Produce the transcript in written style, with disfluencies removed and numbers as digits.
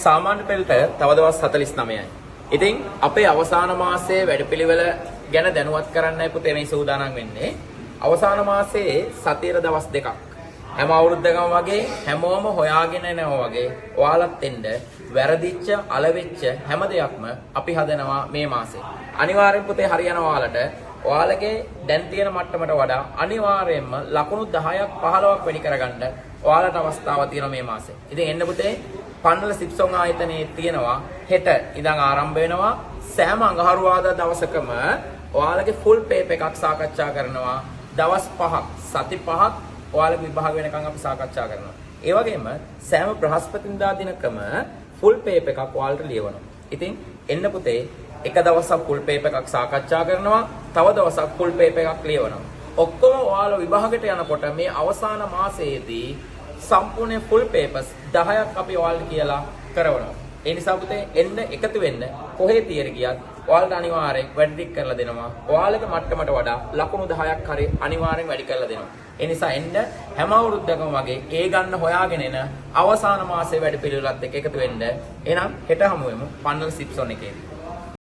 සාමාන්‍ය පෙළට තව දවස් 49යි. ඉතින් අපේ අවසාන මාසයේ වැඩපිළිවෙල ගැන දැනුවත් කරන්නයි පුතේ මේ සූදානම් වෙන්නේ. අවසාන මාසයේ සතියේ දවස් දෙකක්. හැම අවුරුද්දකම වගේ හැමෝම හොයාගෙන එනවා වගේ ඔයාලත් එන්න වැරදිච්ච අලවෙච්ච හැම දෙයක්ම අපි හදනවා මේ මාසේ. අනිවාර්යෙන් පුතේ හරියනවා ඔයාලට. ඔයාලගේ දැන් තියෙන මට්ටමට වඩා අනිවාර්යයෙන්ම ලකුණු 10ක් 15ක් වැඩි කරගන්න ඔයාලට අවස්ථාවක් තියෙනවා මේ මාසේ. ඉතින් එන්න පුතේ පන්නල සිප්සොන් ආයතනයේ තියෙනවා හෙට ඉඳන් ආරම්භ වෙනවා සෑම අඟහරුවාදා දවසකම ඔයාලගේ ෆුල් පේපර් එකක් සාකච්ඡා කරනවා. දවස් 5ක් සති 5ක් ඔයාලගේ විභාග වෙනකන් අපි සාකච්ඡා කරනවා. ඒ වගේම සෑම බ්‍රහස්පතින්දා දිනකම ෆුල් පේපර් එකක් ඔයාලට ලියවනවා. ඉතින් එන්න පුතේ එක දවසක් ෆුල් පේපර් එකක් සාකච්ඡා කරනවා, තව දවසක් ෆුල් පේපර් එකක් ලියවනවා. ඔක්කොම ඔයාලා විභාගයට යනකොට මේ අවසාන මාසයේදී සම්පූර්ණ ෆුල් පේපර්ස් 10ක් අපි ඔයාලට කියලා කරවනවා. ඒ නිසා පුතේ එන්න එකතු වෙන්න කොහේ තියර ගියත් ඔයාලට අනිවාර්යෙන් වැඩි ටික කරලා දෙනවා. ඔයාලගේ මට්ටමට වඩා ලකුණු 10ක් හරි අනිවාර්යෙන් වැඩි කරලා දෙනවා. ඒ නිසා එන්න හැම අවුරුද්දකම වගේ ඒ ගන්න හොයාගෙන එන අවසාන මාසයේ වැඩ පිළිවෙලත් එක්ක එකතු වෙන්න. එහෙනම් හෙට හමු වෙමු පන්නල සිප්සොන් එකේ.